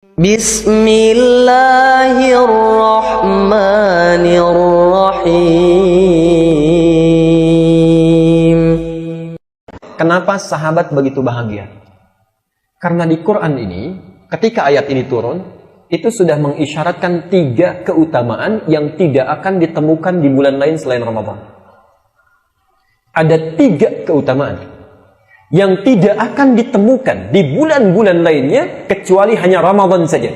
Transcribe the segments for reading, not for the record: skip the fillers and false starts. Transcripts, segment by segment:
Bismillahirrahmanirrahim. Kenapa sahabat begitu bahagia? Karena di Quran ini, ketika ayat ini turun, itu sudah mengisyaratkan 3 keutamaan yang tidak akan ditemukan di bulan lain selain Ramadan. Ada 3 keutamaan yang tidak akan ditemukan di bulan-bulan lainnya kecuali hanya Ramadan saja.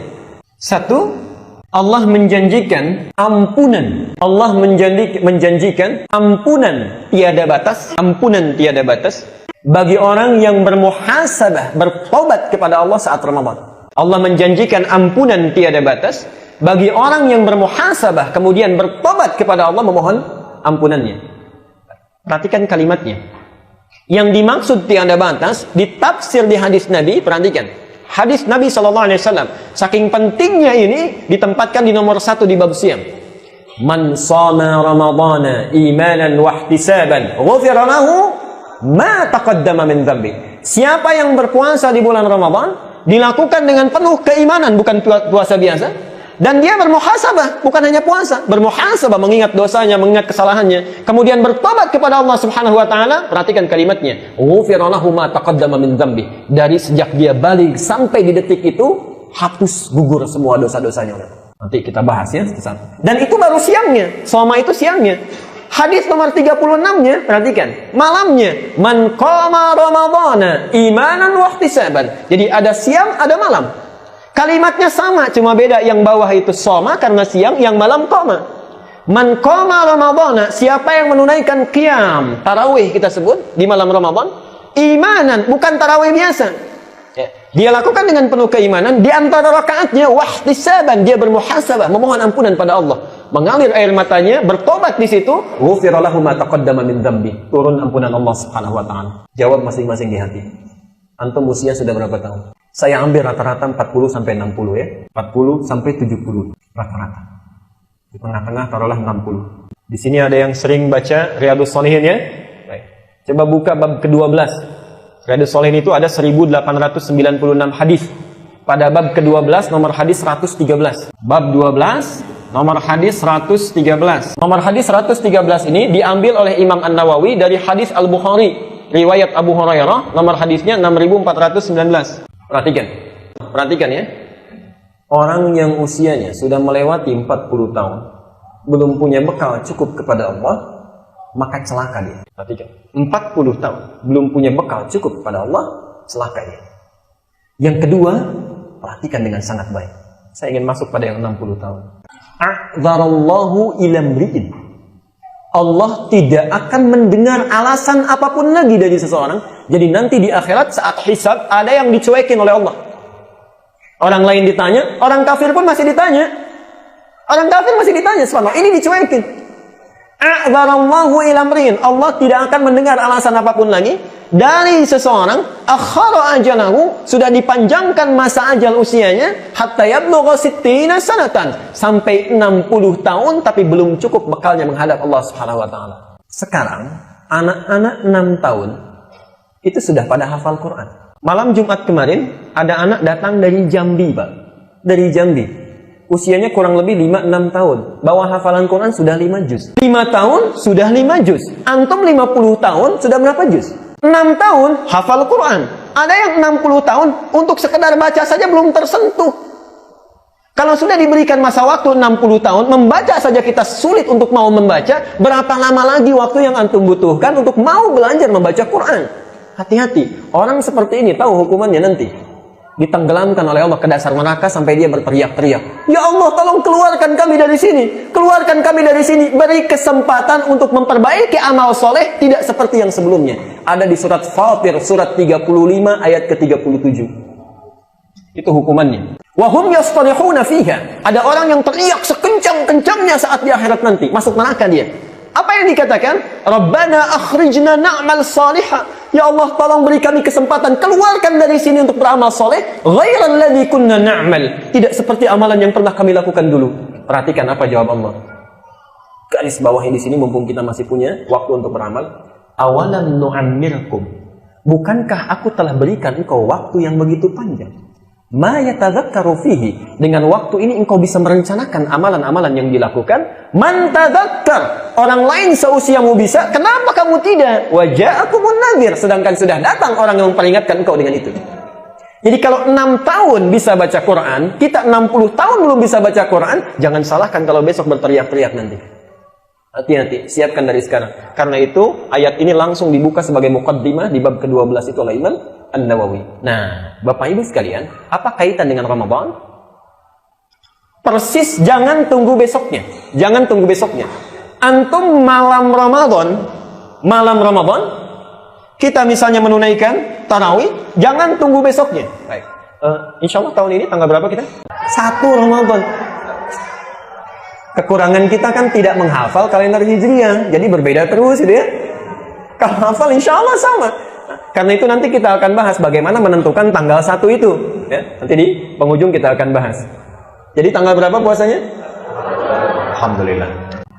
1, Allah menjanjikan ampunan. Allah menjanjikan ampunan tiada batas, bagi orang yang bermuhasabah, bertobat kepada Allah saat Ramadan. Allah menjanjikan ampunan tiada batas bagi orang yang bermuhasabah kemudian bertobat kepada Allah memohon ampunannya. Perhatikan kalimatnya. Yang dimaksud tiada batas ditafsir di hadis Nabi. Perhatikan hadis Nabi SAW, saking pentingnya ini ditempatkan di nomor 1 di bab siam. Man shama ramadhana imanan wa ihtisaban ghufira lahu ma taqaddama min dzambi. Siapa yang berpuasa di bulan Ramadan dilakukan dengan penuh keimanan, bukan puasa biasa, dan dia bermuhasabah, bukan hanya puasa, bermuhasabah, mengingat dosanya, mengingat kesalahannya, kemudian bertobat kepada Allah Subhanahu wa taala. Perhatikan kalimatnya, ghufira lahu ma taqaddama min dzambi. Dari sejak dia balik sampai di detik itu hapus gugur semua dosa-dosanya. Nanti kita bahas ya. Dan itu baru siangnya. Shoma itu siangnya. Hadis nomor 36-nya, perhatikan, malamnya, man qama ramadhana imanan wa ihtisaban. Jadi ada siang, ada malam. Kalimatnya sama, cuma beda, yang bawah itu shoma karena siang, yang malam qama. Man qama ramadhana, siapa yang menunaikan qiyam, tarawih kita sebut di malam Ramadan, imanan, bukan tarawih biasa. Dia lakukan dengan penuh keimanan, di antara rakaatnya wahtisaban, dia bermuhasabah, memohon ampunan pada Allah, mengalir air matanya, bertobat di situ, ghufira lahu ma taqaddama min dzambi. Turun ampunan Allah Subhanahu wa taala. Jawab masing-masing di hati. Antum usia sudah berapa tahun? Saya ambil rata-rata 40 sampai 60 ya. 40 sampai 70 rata-rata. Di tengah-tengah taruhlah 60. Di sini ada yang sering baca Riyadhus Shalihin ya? Baik. Coba buka bab ke-12. Riyadhus Shalihin itu ada 1896 hadis. Pada bab ke-12 nomor hadis 113. Bab 12 nomor hadis 113. Nomor hadis 113 ini diambil oleh Imam An-Nawawi dari hadis Al-Bukhari, riwayat Abu Hurairah, nomor hadisnya 6419. Perhatikan ya. Orang yang usianya sudah melewati 40 tahun, belum punya bekal cukup kepada Allah, maka celaka dia. Perhatikan, 40 tahun belum punya bekal cukup kepada Allah, celaka dia. Yang kedua, perhatikan dengan sangat baik. Saya ingin masuk pada yang 60 tahun. A'dzarallahu ila mri'in. Allah tidak akan mendengar alasan apapun lagi dari seseorang. Jadi nanti di akhirat saat hisab ada yang dicuekin oleh Allah. Orang lain ditanya, orang kafir pun masih ditanya. Orang kafir masih ditanya, subhanallah, ini dicuekin. A'dzarallahu ila mri'in. Allah tidak akan mendengar alasan apapun lagi dari seseorang. Akhara ajalahu, sudah dipanjangkan masa ajal usianya, hatta yablugha sittina sanatan, sampai 60 tahun tapi belum cukup bekalnya menghadap Allah Subhanahu wa taala. Sekarang anak-anak 6 tahun itu sudah pada hafal Quran. Malam Jumat kemarin ada anak datang dari Jambi, Pak. Dari Jambi. Usianya kurang lebih 5-6 tahun. Bawa hafalan Quran sudah 5 juz. 5 tahun sudah 5 juz. Antum 50 tahun sudah berapa juz? 6 tahun hafal Quran. Ada yang 60 tahun untuk sekedar baca saja belum tersentuh. Kalau sudah diberikan masa waktu 60 tahun, membaca saja kita sulit untuk mau membaca, berapa lama lagi waktu yang antum butuhkan untuk mau belajar membaca Quran? Hati-hati, orang seperti ini tahu hukumannya nanti. Ditenggelamkan oleh Allah ke dasar neraka sampai dia berteriak-teriak, "Ya Allah, tolong keluarkan kami dari sini. Keluarkan kami dari sini." Beri kesempatan untuk memperbaiki amal soleh, tidak seperti yang sebelumnya. Ada di surat Fatir, surat 35 ayat ke-37. Itu hukumannya. Wa hum yastarihuna fiha. Ada orang yang teriak sekencang-kencangnya saat di akhirat nanti, masuk neraka dia. Apa yang dikatakan? Rabbana akhrijna na'mal salihah. Ya Allah, tolong beri kami kesempatan, keluarkan dari sini untuk beramal soleh. Ghairal ladzi kunna na'mal. Tidak seperti amalan yang pernah kami lakukan dulu. Perhatikan apa jawab Allah. Garis bawahnya di sini, mumpung kita masih punya waktu untuk beramal. Awalan nu'ammirkum. Bukankah aku telah berikan engkau waktu yang begitu panjang? ma yatadzakkaru fihi, dengan waktu ini engkau bisa merencanakan amalan-amalan yang dilakukan. Man tadzakkar, orang lain seusiamu bisa, kenapa kamu tidak? Wa ja'akumun nadhir, sedangkan sudah datang orang yang memperingatkan engkau dengan itu. Jadi kalau 6 tahun bisa baca Quran, kita 60 tahun belum bisa baca Quran, jangan salahkan kalau besok berteriak-teriak nanti. Hati-hati, siapkan dari sekarang. Karena itu, ayat ini langsung dibuka sebagai muqaddimah di bab ke-12 itu oleh Imam An-Nawawi. Nah, Bapak Ibu sekalian, apa kaitan dengan Ramadan? Persis, jangan tunggu besoknya. Jangan tunggu besoknya. Antum malam Ramadan, kita misalnya menunaikan tarawih, jangan tunggu besoknya. Baik. Insya Allah tahun ini tanggal berapa kita? 1 Ramadan. Kekurangan kita kan tidak menghafal kalender Hijriah, jadi berbeda terus gitu ya. Kalau hafal insya Allah sama. Karena itu nanti kita akan bahas bagaimana menentukan tanggal 1 itu. Ya, nanti di penghujung kita akan bahas. Jadi tanggal berapa puasanya? Alhamdulillah.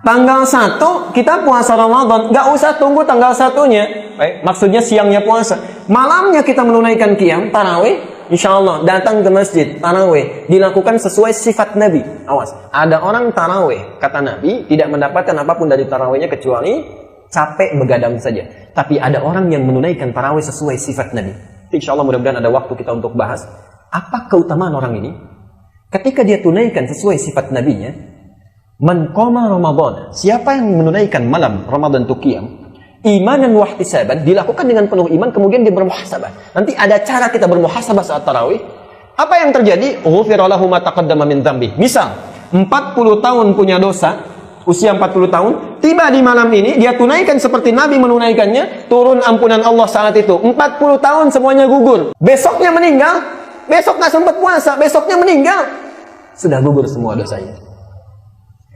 Tanggal 1 kita puasa Ramadan, nggak usah tunggu tanggal 1-nya. Baik, maksudnya siangnya puasa. Malamnya kita menunaikan qiyam, tarawih. Insya Allah datang ke masjid, tarawih dilakukan sesuai sifat Nabi. Awas, ada orang tarawih, kata Nabi, tidak mendapatkan apapun dari tarawihnya kecuali capek begadang saja. Tapi ada orang yang menunaikan tarawih sesuai sifat Nabi. Insya Allah mudah-mudahan ada waktu kita untuk bahas apa keutamaan orang ini. Ketika dia tunaikan sesuai sifat Nabinya, man qama Ramadan, siapa yang menunaikan malam Ramadan itu qiyam, imanan wa ihtisaban, dilakukan dengan penuh iman, kemudian dia bermuhasabah. Nanti ada cara kita bermuhasabah saat tarawih. Apa yang terjadi? Ghufira lahu ma taqaddama min dzambi. Misal 40 tahun punya dosa, usia 40 tahun, tiba di malam ini dia tunaikan seperti Nabi menunaikannya, turun ampunan Allah saat itu. 40 tahun semuanya gugur. Besoknya meninggal, besok nggak sempat puasa, besoknya meninggal, sudah gugur semua dosanya.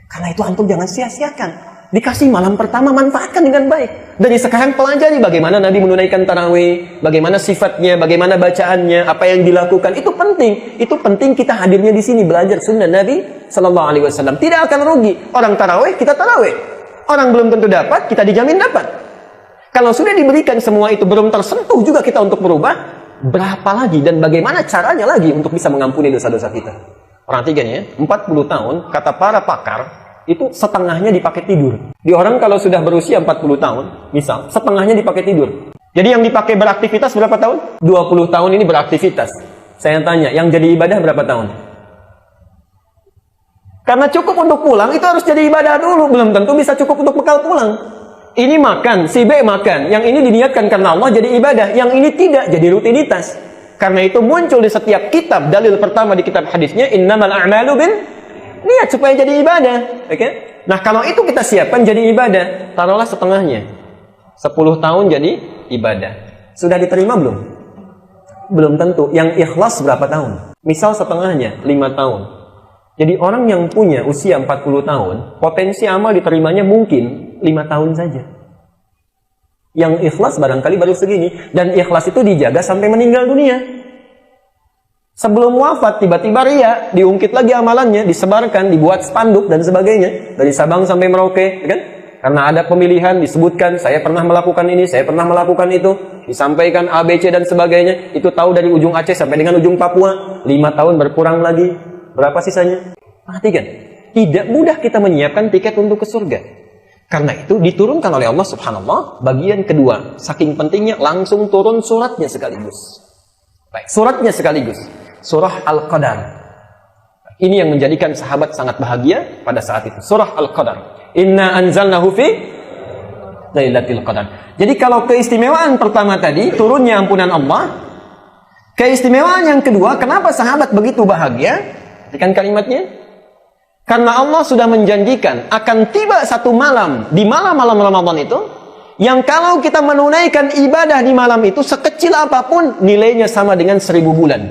Karena itu antum jangan sia-siakan. Dikasih malam pertama, manfaatkan dengan baik. Dari sekarang pelajari bagaimana Nabi menunaikan tarawih, bagaimana sifatnya, bagaimana bacaannya, apa yang dilakukan. Itu penting. Itu penting kita hadirnya di sini belajar sunnah Nabi Sallallahu Alaihi Wasallam. Tidak akan rugi. Orang tarawih, kita tarawih. Orang belum tentu dapat, kita dijamin dapat. Kalau sudah diberikan semua itu belum tersentuh juga kita untuk berubah, berapa lagi dan bagaimana caranya lagi untuk bisa mengampuni dosa-dosa kita? Perhatikan ya, 40 tahun, kata para pakar, itu setengahnya dipakai tidur. Di orang kalau sudah berusia 40 tahun, misal, setengahnya dipakai tidur. Jadi yang dipakai beraktivitas berapa tahun? 20 tahun ini beraktivitas. Saya tanya, yang jadi ibadah berapa tahun? Karena cukup untuk pulang, itu harus jadi ibadah dulu. Belum tentu bisa cukup untuk bekal pulang. Ini makan, si B makan. Yang ini diniatkan karena Allah jadi ibadah. Yang ini tidak, jadi rutinitas. Karena itu muncul di setiap kitab, dalil pertama di kitab hadisnya, innamal a'malu bin niat, supaya jadi ibadah. Okay? Nah kalau itu kita siapkan jadi ibadah, taruhlah setengahnya 10 tahun jadi ibadah. Sudah diterima belum? Belum tentu. Yang ikhlas berapa tahun? Misal setengahnya 5 tahun. Jadi orang yang punya usia 40 tahun, potensi amal diterimanya mungkin 5 tahun saja. Yang ikhlas barangkali baru segini. Dan ikhlas itu dijaga sampai meninggal dunia. Sebelum wafat, tiba-tiba ria, diungkit lagi amalannya, disebarkan, dibuat spanduk, dan sebagainya. Dari Sabang sampai Merauke, kan? Karena ada pemilihan, disebutkan, saya pernah melakukan ini, saya pernah melakukan itu. Disampaikan A, B, C, dan sebagainya. Itu tahu dari ujung Aceh sampai dengan ujung Papua. 5 tahun berkurang lagi. Berapa sisanya? Perhatikan. Tidak mudah kita menyiapkan tiket untuk ke surga. Karena itu diturunkan oleh Allah Subhanallah. Bagian kedua, saking pentingnya langsung turun suratnya sekaligus. Baik, suratnya sekaligus. Surah Al-Qadar. Ini yang menjadikan sahabat sangat bahagia pada saat itu. Surah Al-Qadar. Inna anzalnahu fi Lailatul Qadar. Jadi kalau keistimewaan pertama tadi, turunnya ampunan Allah. Keistimewaan yang kedua, kenapa sahabat begitu bahagia? Perhatikan kalimatnya. Karena Allah sudah menjanjikan akan tiba satu malam, di malam-malam Ramadan itu, yang kalau kita menunaikan ibadah di malam itu, sekecil apapun, nilainya sama dengan 1000 bulan.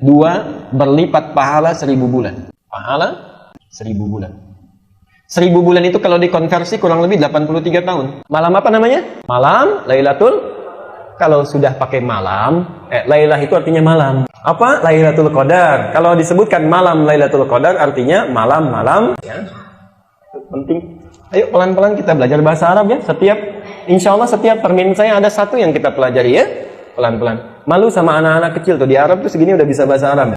2 berlipat pahala 1000 bulan. Pahala 1000 bulan. 1000 bulan itu kalau dikonversi kurang lebih 83 tahun. Malam apa namanya? Malam Lailatul. Kalau sudah pakai malam, Lailah itu artinya malam. Apa? Lailatul Qadar. Kalau disebutkan malam Lailatul Qadar artinya malam-malam. Ya. Itu penting. Ayo pelan-pelan kita belajar bahasa Arab ya. Insya Allah setiap termin saya ada satu yang kita pelajari ya. Pelan-pelan. Malu sama anak-anak kecil tuh. Di Arab tuh segini udah bisa bahasa Arab.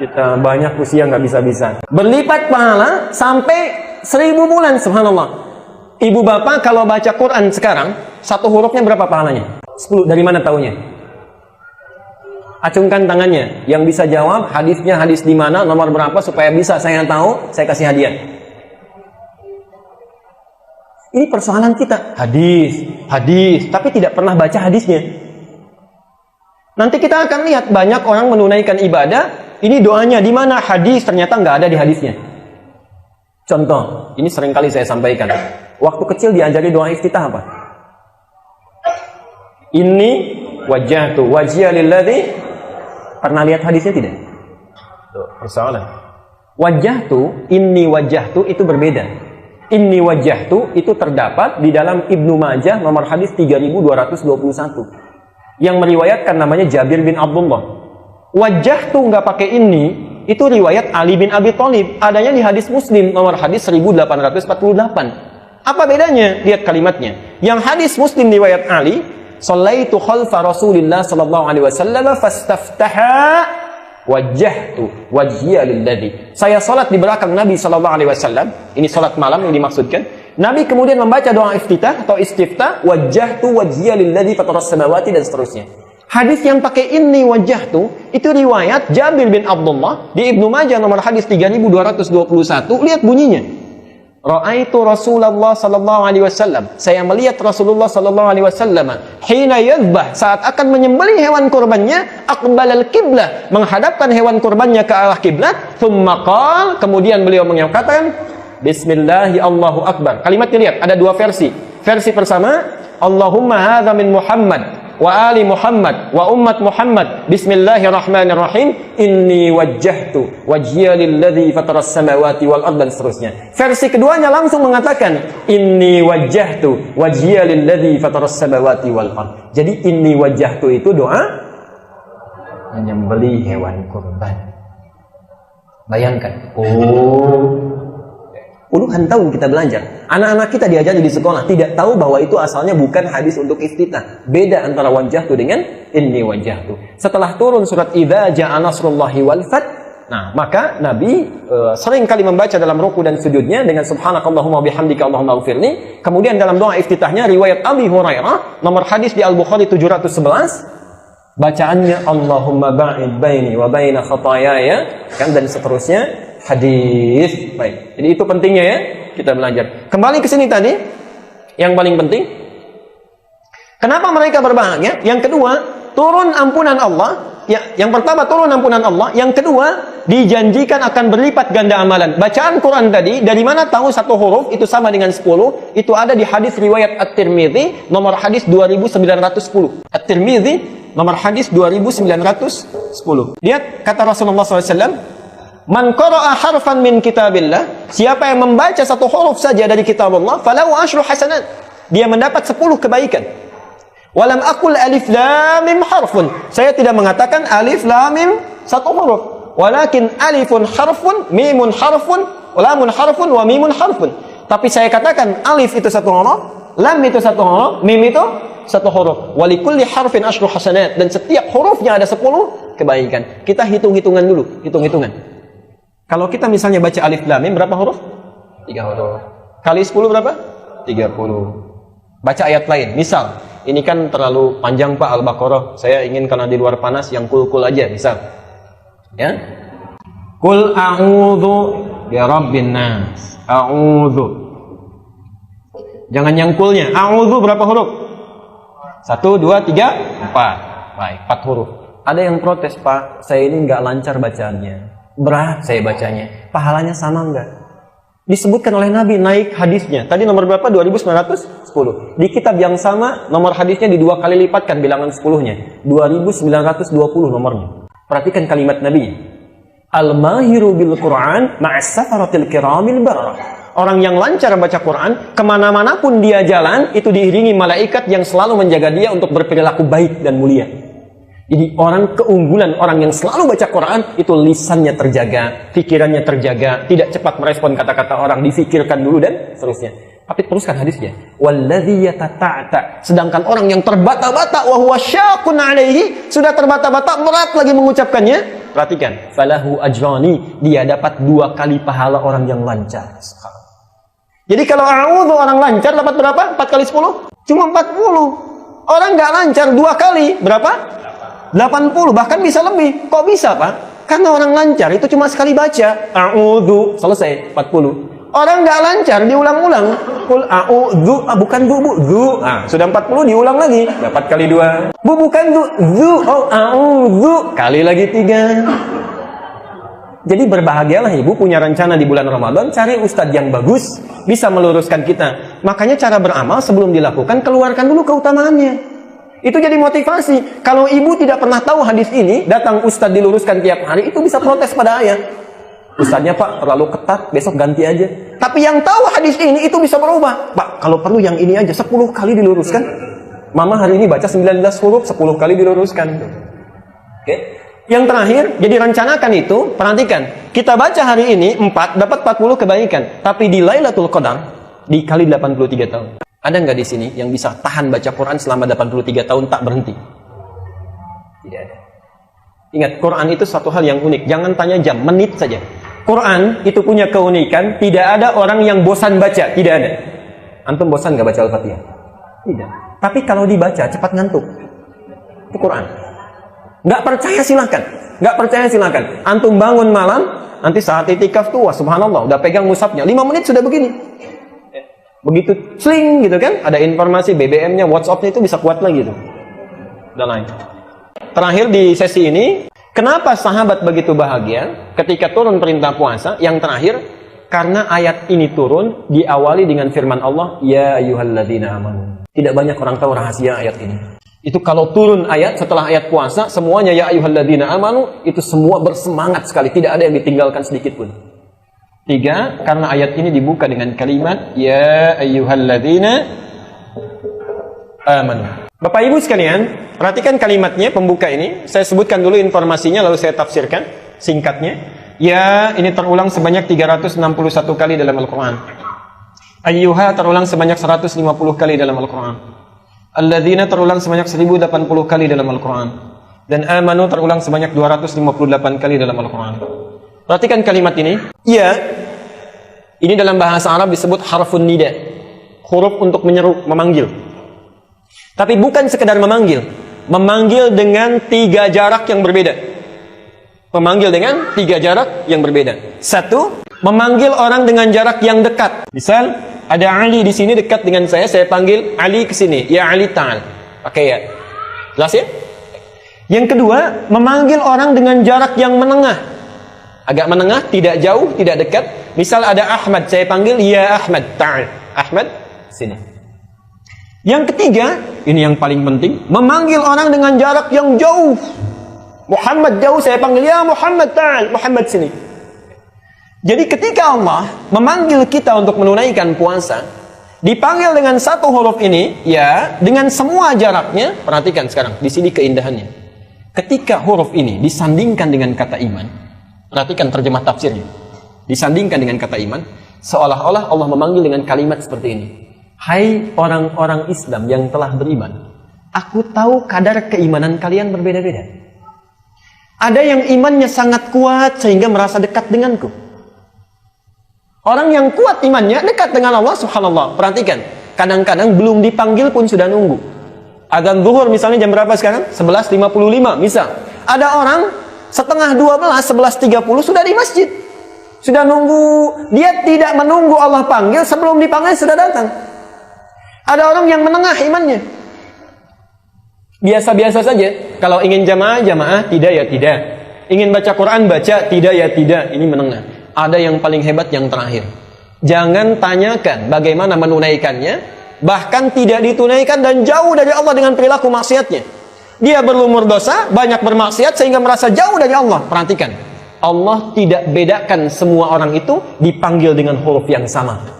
Kita banyak usia nggak bisa-bisa. Berlipat pahala sampai 1000 bulan, subhanallah. Ibu bapak kalau baca Quran sekarang, satu hurufnya berapa pahalanya? 10. Dari mana taunya? Acungkan tangannya. Yang bisa jawab, hadisnya hadis di mana, nomor berapa, supaya bisa saya tahu, saya kasih hadiah. Ini persoalan kita. Hadis, tapi tidak pernah baca hadisnya. Nanti kita akan lihat banyak orang menunaikan ibadah, ini doanya di mana, hadis ternyata nggak ada di hadisnya. Contoh, ini seringkali saya sampaikan. Waktu kecil diajari doa iftitah apa? Inni wajjahtu wajhiya lilladzi. Pernah lihat hadisnya tidak? Tuh, persoalan. Wajjahtu, inni wajjahtu itu berbeda. Inni wajjahtu itu terdapat di dalam Ibnu Majah nomor hadis 3221. Yang meriwayatkan namanya Jabir bin Abdullah. Wajjahtu nggak pakai inni, itu riwayat Ali bin Abi Thalib. Adanya di hadis Muslim nomor hadis 1848. Apa bedanya? Lihat kalimatnya. Yang hadis Muslim riwayat Ali, "Shallaitu khalfa Rasulillah sallallahu alaihi wasallam fastaftaha wajjahtu wajhiya lilladzi." Saya salat di belakang Nabi sallallahu alaihi wasallam. Ini salat malam yang dimaksudkan. Nabi kemudian membaca doa iftitah atau istiftah, wajjahtu wajhiya lilladzi fataras samawati, dan seterusnya. Hadis yang pakai inni wajjahtu itu riwayat Jabir bin Abdullah di Ibnu Majah nomor hadis 3221. Lihat bunyinya. Ra'aitu Rasulullah sallallahu alaihi wasallam. Saya melihat Rasulullah sallallahu alaihi wasallam hina yadhbah, saat akan menyembelih hewan kurbannya, aqbalal qiblah, menghadapkan hewan kurbannya ke arah kiblat, thumma qala, kemudian beliau mengatakan bismillahi Allahu akbar. Kalimatnya lihat, ada dua versi. Versi pertama, Allahumma hadza min Muhammad wa ali Muhammad wa ummat Muhammad bismillahirrahmanirrahim inni wajjahtu wajhiya lilladzi fataras samawati wal ardh, dan seterusnya. Versi keduanya langsung mengatakan inni wajjahtu wajhiya lilladzi fataras samawati wal ardh. Jadi inni wajjahtu itu doa menyembelih hewan kurban. Bayangkan, puluhan tahun kita belajar. Anak-anak kita diajari di sekolah, tidak tahu bahwa itu asalnya bukan hadis untuk iftitah. Beda antara wajjahtu dengan inni wajjahtu. Setelah turun surat Idza Jaa Nasrullahi wal Fath, nah, maka Nabi sering kali membaca dalam ruku dan sujudnya dengan subhanakallahumma bihamdika Allahumma ighfirli. Kemudian dalam doa iftitahnya riwayat Abi Hurairah nomor hadis di Al-Bukhari 711, bacaannya Allahumma ba'id baini wa baina khataayaya, kan, dan seterusnya. Hadis. Baik. Jadi itu pentingnya ya, kita belajar. Kembali ke sini tadi, yang paling penting. Kenapa mereka berbahagia? Yang kedua, turun ampunan Allah. Ya, yang pertama turun ampunan Allah. Yang kedua, dijanjikan akan berlipat ganda amalan. Bacaan Quran tadi, dari mana tahu satu huruf itu sama dengan 10? Itu ada di hadis riwayat At-Tirmidzi nomor hadis 2910. At-Tirmidzi nomor hadis 2910. Lihat kata Rasulullah SAW. Man qara'a harfan min kitabillah, siapa yang membaca satu huruf saja dari kitab Allah, falahu asyru hasanat, dia mendapat 10 kebaikan. Walam aqul alif lam mim harfun, saya tidak mengatakan alif lam mim satu huruf, walakin alifun harfun, mimun harfun, lamun harfun, wa mimun harfun. Tapi saya katakan alif itu satu huruf, lam itu satu huruf, mim itu satu huruf. Walikulli harfin asyru hasanat, dan setiap hurufnya ada 10 kebaikan. Kita hitung-hitungan dulu, hitung-hitungan. Kalau kita misalnya baca alif lam mim berapa huruf? 3 huruf. Kali 10 berapa? 30. Baca ayat lain. Misal, ini kan terlalu panjang Pak Al-Baqarah. Saya ingin karena di luar panas yang kul-kul aja, misal. Ya. Qul a'udzu bi rabbin nas. A'udzu. Jangan yang kulnya. A'udzu berapa huruf? 1 2 3 4. Baik, 4 huruf. Ada yang protes, Pak, saya ini nggak lancar bacaannya. Berat saya bacanya. Pahalanya sama enggak? Disebutkan oleh Nabi, naik hadisnya. Tadi nomor berapa? 2910. Di kitab yang sama, nomor hadisnya di 2 kali lipatkan bilangan 10-nya. 2920 nomornya. Perhatikan kalimat Nabi. Al-mahiru bil Qur'an ma'as safaratil kiramil bararah. Orang yang lancar baca Quran, kemana-mana pun dia jalan, itu diiringi malaikat yang selalu menjaga dia untuk berperilaku baik dan mulia. Jadi orang keunggulan, orang yang selalu baca Quran, itu lisannya terjaga, pikirannya terjaga, tidak cepat merespon kata-kata orang, difikirkan dulu dan seterusnya. Tapi teruskan hadisnya. Walladzi yatata'ta. Sedangkan orang yang terbata-bata wa huwa syaqun 'alaihi, sudah terbata-bata berat lagi mengucapkannya. Perhatikan, falahu ajrani, dia dapat 2 kali pahala orang yang lancar. Jadi kalau a'udzu orang lancar dapat berapa? 4 kali 10? Cuma 40. Orang nggak lancar 2 kali, berapa? 80, bahkan bisa lebih. Kok bisa, Pak? Karena orang lancar itu cuma sekali baca. A'udzu, selesai, 40. Orang nggak lancar diulang-ulang. Qul a'udzu, bukan bu, zu. Sudah 40 diulang lagi, dapat kali 2. Bu, bukan zu, oh a'udzu, kali lagi 3. Jadi berbahagialah ibu punya rencana di bulan Ramadan, cari ustadz yang bagus, bisa meluruskan kita. Makanya cara beramal sebelum dilakukan, keluarkan dulu keutamaannya. Itu jadi motivasi. Kalau ibu tidak pernah tahu hadis ini, datang ustadz diluruskan tiap hari, itu bisa protes pada ayah. Ustadznya, Pak, terlalu ketat, besok ganti aja. Tapi yang tahu hadis ini, itu bisa berubah. Pak, kalau perlu yang ini aja, 10 kali diluruskan. Mama hari ini baca 19 huruf, 10 kali diluruskan. Oke. Yang terakhir, jadi rencanakan itu, perhatikan. Kita baca hari ini 4, dapat 40 kebaikan. Tapi di Lailatul Qadar, dikali 83 tahun. Ada nggak di sini yang bisa tahan baca Quran selama 83 tahun tak berhenti? Tidak ada. Ingat, Quran itu satu hal yang unik. Jangan tanya jam, menit saja. Quran itu punya keunikan, tidak ada orang yang bosan baca. Tidak ada. Antum bosan nggak baca Al-Fatihah? Tidak. Tapi kalau dibaca, cepat ngantuk. Itu Quran. Nggak percaya silahkan. Nggak percaya silahkan. Antum bangun malam, nanti saat itikaf tuh, wah subhanallah, udah pegang mushafnya. 5 menit sudah begini. Begitu sling gitu kan, ada informasi BBM-nya, WhatsApp-nya itu bisa kuat lagi tuh. Dan lain. Terakhir di sesi ini, kenapa sahabat begitu bahagia ketika turun perintah puasa? Yang terakhir, karena ayat ini turun diawali dengan firman Allah, ya ayyuhalladzina amanu. Tidak banyak orang tahu rahasia ayat ini. Itu kalau turun ayat setelah ayat puasa, semuanya ya ayyuhalladzina amanu, itu semua bersemangat sekali, tidak ada yang ditinggalkan sedikit pun. 3, karena ayat ini dibuka dengan kalimat ya ayyuhalladzina amanu. Bapak Ibu sekalian, perhatikan kalimatnya pembuka ini. Saya sebutkan dulu informasinya lalu saya tafsirkan singkatnya. Ya, ini terulang sebanyak 361 kali dalam Al-Qur'an. Ayyuha terulang sebanyak 150 kali dalam Al-Qur'an. Alladzina terulang sebanyak 1080 kali dalam Al-Qur'an. Dan amanu terulang sebanyak 258 kali dalam Al-Qur'an. Perhatikan kalimat ini. Ya, ini dalam bahasa Arab disebut harfun nida. Huruf untuk menyeru, memanggil. Tapi bukan sekedar memanggil. Memanggil dengan 3 jarak yang berbeda. Memanggil dengan 3 jarak yang berbeda. 1, memanggil orang dengan jarak yang dekat. Misal, ada Ali di sini dekat dengan saya panggil Ali ke sini. Ya Ali ta'al. Pakai ya. Jelas ya? Yang kedua, memanggil orang dengan jarak yang menengah. Agak menengah, tidak jauh, tidak dekat. Misal ada Ahmad, saya panggil ya Ahmad ta'al. Ahmad, sini. Yang ketiga, ini yang paling penting, memanggil orang dengan jarak yang jauh. Muhammad jauh, saya panggil ya Muhammad ta'al. Muhammad sini. Jadi ketika Allah memanggil kita untuk menunaikan puasa, dipanggil dengan 1 huruf ini, ya, dengan semua jaraknya. Perhatikan sekarang, di sini keindahannya. Ketika huruf ini disandingkan dengan kata iman, perhatikan terjemah tafsirnya. Disandingkan dengan kata iman, seolah-olah Allah memanggil dengan kalimat seperti ini. Hai orang-orang Islam yang telah beriman, aku tahu kadar keimanan kalian berbeda-beda. Ada yang imannya sangat kuat sehingga merasa dekat denganku. Orang yang kuat imannya dekat dengan Allah subhanallah. Perhatikan, kadang-kadang belum dipanggil pun sudah nunggu. Adzan zuhur misalnya jam berapa sekarang? 11.55 misal. Ada orang setengah 12, 11.30 sudah di masjid. Sudah nunggu. Dia tidak menunggu Allah panggil, sebelum dipanggil sudah datang. Ada orang yang menengah imannya. Biasa-biasa saja. Kalau ingin jamaah, jamaah. Tidak ya tidak. Ingin baca Quran, baca. Tidak ya tidak. Ini menengah. Ada yang paling hebat yang terakhir. Jangan tanyakan bagaimana menunaikannya. Bahkan tidak ditunaikan dan jauh dari Allah dengan perilaku maksiatnya. Dia berlumur dosa, banyak bermaksiat sehingga merasa jauh dari Allah. Perhatikan. Allah tidak bedakan semua orang itu dipanggil dengan huruf yang sama.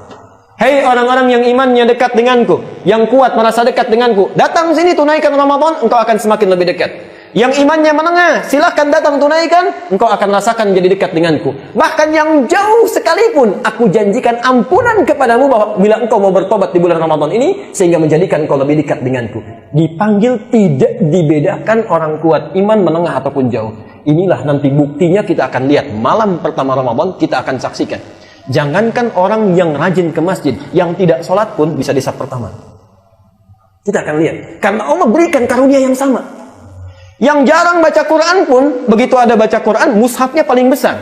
Hei orang-orang yang imannya dekat denganku, yang kuat merasa dekat denganku, datang sini tunaikan Ramadan, engkau akan semakin lebih dekat. Yang imannya menengah, silakan datang tunaikan, engkau akan rasakan jadi dekat denganku. Bahkan yang jauh sekalipun, aku janjikan ampunan kepadamu bahwa bila engkau mau bertobat di bulan Ramadan ini, sehingga menjadikan engkau lebih dekat denganku. Dipanggil tidak dibedakan orang kuat, iman menengah ataupun jauh. Inilah nanti buktinya kita akan lihat malam pertama Ramadan, kita akan saksikan. Jangankan orang yang rajin ke masjid, yang tidak sholat pun bisa di saf pertama. Kita akan lihat, karena Allah berikan karunia yang sama. Yang jarang baca Quran pun, begitu ada baca Quran, mushafnya paling besar.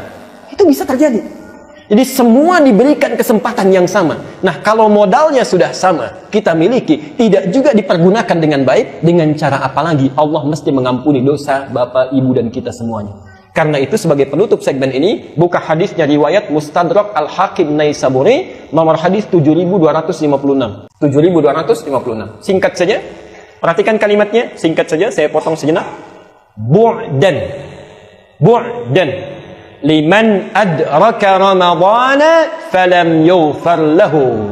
Itu bisa terjadi. Jadi semua diberikan kesempatan yang sama. Nah, kalau modalnya sudah sama, kita miliki, tidak juga dipergunakan dengan baik, dengan cara apa lagi? Allah mesti mengampuni dosa Bapak, Ibu, dan kita semuanya. Karena itu sebagai penutup segmen ini, buka hadisnya riwayat Mustadrak Al-Hakim Naisaburi, nomor hadis 7256. 7256. Singkat saja. Perhatikan kalimatnya, singkat saja, saya potong sejenak. Bu'dan liman adraka ramadana falam yughfar lahu.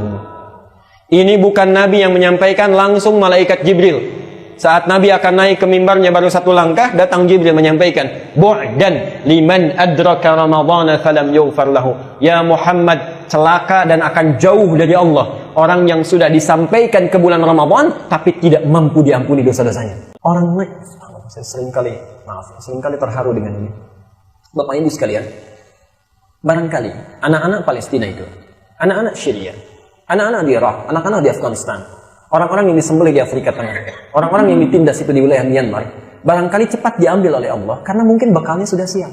Ini bukan Nabi yang menyampaikan, langsung malaikat Jibril. Saat Nabi akan naik ke mimbarnya baru satu langkah, datang Jibril menyampaikan, bu'dan liman adraka ramadana falam yughfar lahu. Ya Muhammad, celaka dan akan jauh dari Allah orang yang sudah disampaikan ke bulan Ramadan tapi tidak mampu diampuni dosa-dosanya. Orang lain, saya seringkali terharu dengan ini. Bapak Ibu sekalian, barangkali anak-anak Palestina itu, anak-anak Syria, anak-anak di Irak, anak-anak di Afghanistan, orang-orang yang disembelih di Afrika Tengah, orang-orang yang ditindas itu di wilayah Myanmar, barangkali cepat diambil oleh Allah karena mungkin bekalnya sudah siap.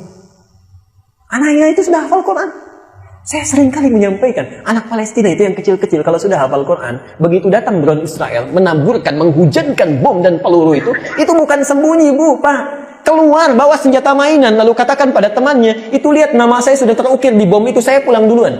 Anaknya itu sudah hafal Quran. Saya seringkali menyampaikan, anak Palestina itu yang kecil-kecil kalau sudah hafal Quran, begitu datang drone Israel, menaburkan, menghujankan bom dan peluru itu bukan sembunyi, Bu, Pak. Keluar, bawa senjata mainan, lalu katakan pada temannya, itu lihat nama saya sudah terukir di bom itu, saya pulang duluan.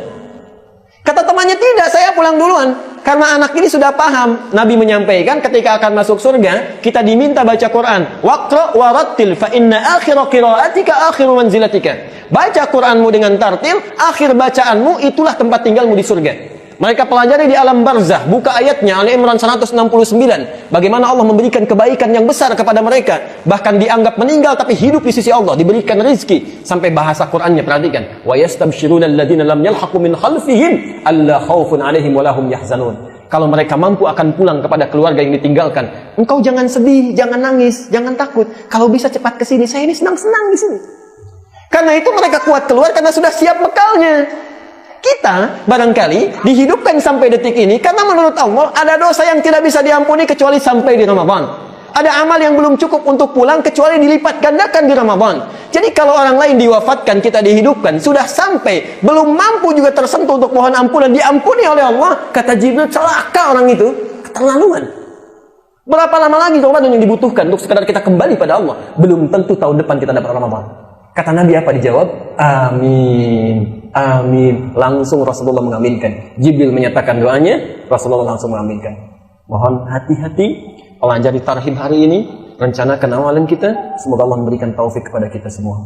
Kata temannya, tidak, saya pulang duluan. Karena anak ini sudah paham. Nabi menyampaikan ketika akan masuk surga, kita diminta baca Quran. Waqra warattil fa inna akhira qiraatika akhiru manzilatika. Baca Quranmu dengan tartil, akhir bacaanmu itulah tempat tinggalmu di surga. Mereka pelajari di alam barzah, buka ayatnya Ali Imran 169. Bagaimana Allah memberikan kebaikan yang besar kepada mereka, bahkan dianggap meninggal tapi hidup di sisi Allah, diberikan rezeki. Sampai bahasa Qurannya perhatikan, wa yastabshiruna alladziina lam yalhaqu min khalfihim alla khaufun 'alaihim wa lahum yahzanun. Kalau mereka mampu akan pulang kepada keluarga yang ditinggalkan. Engkau jangan sedih, jangan nangis, jangan takut. Kalau bisa cepat ke sini, saya ini senang-senang di sini. Karena itu mereka kuat keluar karena sudah siap bekalnya. Kita barangkali dihidupkan sampai detik ini karena menurut Allah ada dosa yang tidak bisa diampuni kecuali sampai di Ramadan. Ada amal yang belum cukup untuk pulang kecuali dilipat gandakan di Ramadan. Jadi kalau orang lain diwafatkan, kita dihidupkan, sudah sampai, belum mampu juga tersentuh untuk mohon ampunan, diampuni oleh Allah. Kata Jibril, celaka orang itu, keterlaluan. Berapa lama lagi Ramadan yang dibutuhkan untuk sekadar kita kembali pada Allah? Belum tentu tahun depan kita dapat Ramadan. Kata Nabi apa dijawab? Amin. Amin. Langsung Rasulullah mengaminkan. Jibril menyatakan doanya, Rasulullah langsung mengaminkan. Mohon hati-hati pelajari tarhib hari ini, rencanakan amalan kita. Semoga Allah memberikan taufik kepada kita semua.